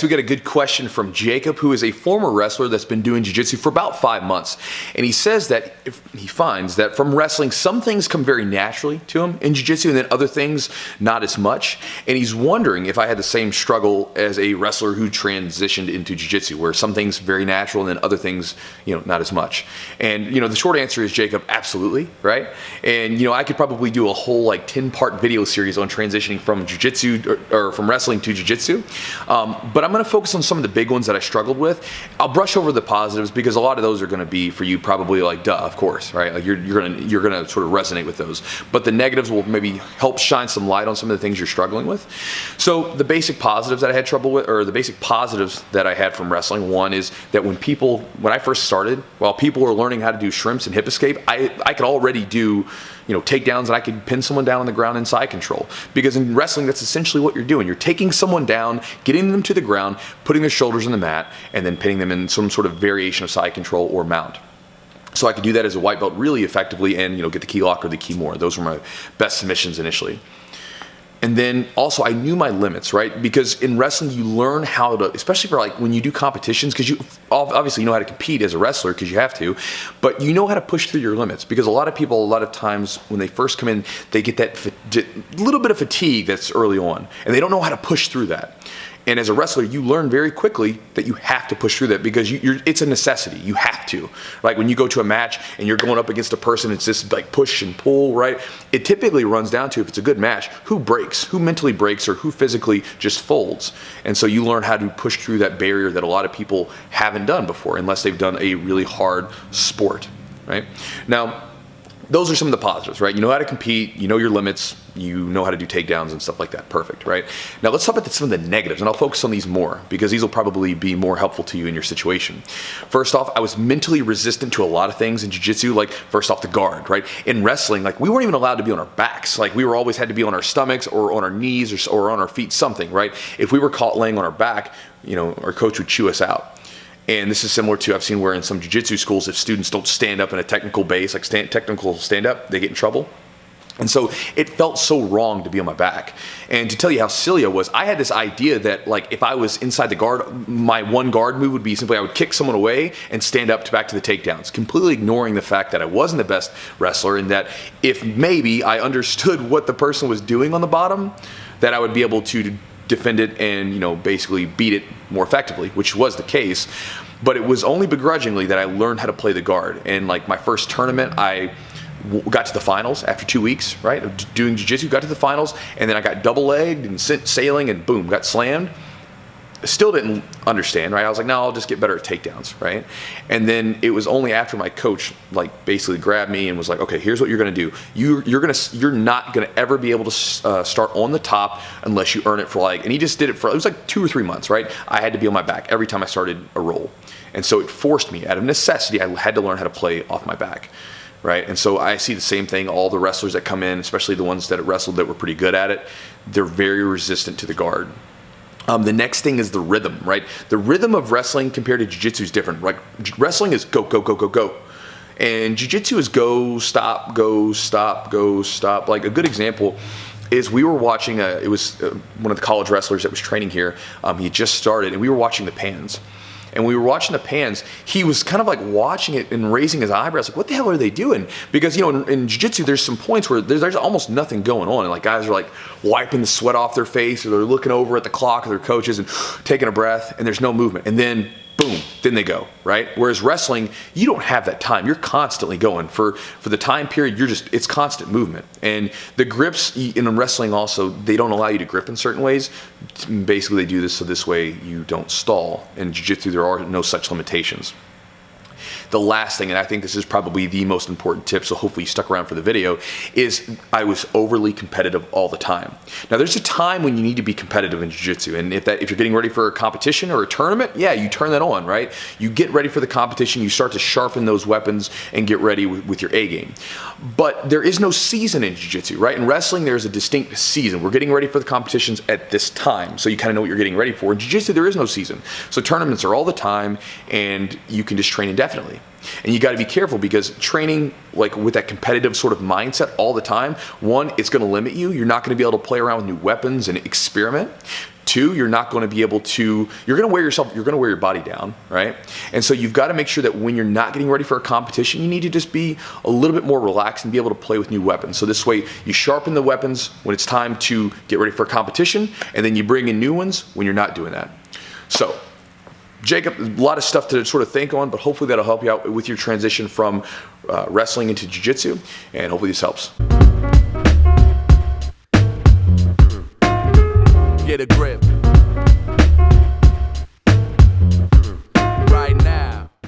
next we got a good question from Jacob, who is a former wrestler that's been doing jiu-jitsu for about 5 months. And he says that he finds that from wrestling, some things come very naturally to him in jiu-jitsu and then other things not as much. And he's wondering if I had the same struggle as a wrestler who transitioned into jiu-jitsu, where some things very natural and then other things, not as much. And, the short answer is, Jacob, absolutely, right? And, I could probably do a whole 10-part video series on transitioning from jiu-jitsu or from wrestling to jiu-jitsu. But I'm going to focus on some of the big ones that I struggled with. I'll brush over the positives because a lot of those are going to be for you probably duh, of course, right? You're going to sort of resonate with those. But the negatives will maybe help shine some light on some of the things you're struggling with. So the basic positives that I had trouble with, or the basic positives that I had from wrestling, one is that when I first started, while people were learning how to do shrimps and hip escape, I could already do takedowns, and I could pin someone down on the ground in side control. Because in wrestling, that's essentially what you're doing. You're taking someone down, getting them to the ground, putting their shoulders on the mat, and then pinning them in some sort of variation of side control or mount. So I could do that as a white belt really effectively and, get the key lock or the key more. Those were my best submissions initially. And then also I knew my limits, right? Because in wrestling, you learn how to, especially for when you do competitions, because you obviously know how to compete as a wrestler because you have to, but you know how to push through your limits. Because a lot of people, a lot of times when they first come in, they get that little bit of fatigue that's early on, and they don't know how to push through that. And as a wrestler, you learn very quickly that you have to push through that because it's a necessity. You have to. Like when you go to a match and you're going up against a person, it's just push and pull, right? It typically runs down to, if it's a good match, who breaks, who mentally breaks, or who physically just folds. And so you learn how to push through that barrier that a lot of people haven't done before unless they've done a really hard sport, right? Now, those are some of the positives, right? You know how to compete, you know your limits, you know how to do takedowns and stuff like that. Perfect, right? Now let's talk about some of the negatives, and I'll focus on these more because these will probably be more helpful to you in your situation. First off, I was mentally resistant to a lot of things in jiu-jitsu, first off the guard, right? In wrestling, we weren't even allowed to be on our backs. We were always had to be on our stomachs or on our knees or on our feet, something, right? If we were caught laying on our back, our coach would chew us out. And this is similar to, I've seen where in some jiu-jitsu schools, if students don't stand up in a technical base, technical stand-up, they get in trouble. And so it felt so wrong to be on my back. And to tell you how silly I was, I had this idea that if I was inside the guard, my one guard move would be simply I would kick someone away and stand up back to the takedowns, completely ignoring the fact that I wasn't the best wrestler and that if maybe I understood what the person was doing on the bottom, that I would be able to defend it and basically beat it more effectively, which was the case. But it was only begrudgingly that I learned how to play the guard. And my first tournament, I got to the finals after 2 weeks, right, of doing jiu-jitsu, got to the finals, and then I got double-legged and sent sailing and boom, got slammed. Still didn't understand, right? I was like, no, I'll just get better at takedowns, right? And then it was only after my coach basically grabbed me and was like, okay, here's what you're gonna do. You're not gonna ever be able to start on the top unless you earn it for and he just did it for, it was 2 or 3 months, right? I had to be on my back every time I started a roll. And so it forced me, out of necessity, I had to learn how to play off my back. Right, and so I see the same thing. All the wrestlers that come in, especially the ones that wrestled that were pretty good at it, they're very resistant to the guard. The next thing is the rhythm, right? The rhythm of wrestling compared to jiu-jitsu is different. Wrestling is go, go, go, go, go. And jiu-jitsu is go, stop, go, stop, go, stop. A good example is we were watching, it was one of the college wrestlers that was training here. He had just started, and we were watching the pans. And we were watching the pans, he was kind of watching it and raising his eyebrows, what the hell are they doing? Because, in jiu-jitsu, there's some points where there's almost nothing going on. And guys are wiping the sweat off their face, or they're looking over at the clock of their coaches and taking a breath, and there's no movement. And then, boom, then they go, right? Whereas wrestling, you don't have that time. You're constantly going. For the time period, it's constant movement. And the grips in wrestling also, they don't allow you to grip in certain ways. Basically, they do this so this way you don't stall. In jiu-jitsu, there are no such limitations. The last thing, and I think this is probably the most important tip, so hopefully you stuck around for the video, is I was overly competitive all the time. Now there's a time when you need to be competitive in jiu-jitsu, and if you're getting ready for a competition or a tournament, yeah, you turn that on, right? You get ready for the competition, you start to sharpen those weapons and get ready with your A game. But there is no season in jiu-jitsu, right? In wrestling, there's a distinct season. We're getting ready for the competitions at this time, so you kind of know what you're getting ready for. In jiu-jitsu, there is no season. So tournaments are all the time, and you can just train indefinitely. And you got to be careful because training like with that competitive sort of mindset all the time, one, it's going to limit you. You're not going to be able to play around with new weapons and experiment. Two, you're not going to be able to, you're going to wear your body down, right? And so you've got to make sure that when you're not getting ready for a competition, you need to just be a little bit more relaxed and be able to play with new weapons. So this way you sharpen the weapons when it's time to get ready for a competition, and then you bring in new ones when you're not doing that. So Jacob, a lot of stuff to sort of think on, but hopefully that'll help you out with your transition from wrestling into jiu-jitsu, and hopefully this helps. Get a grip.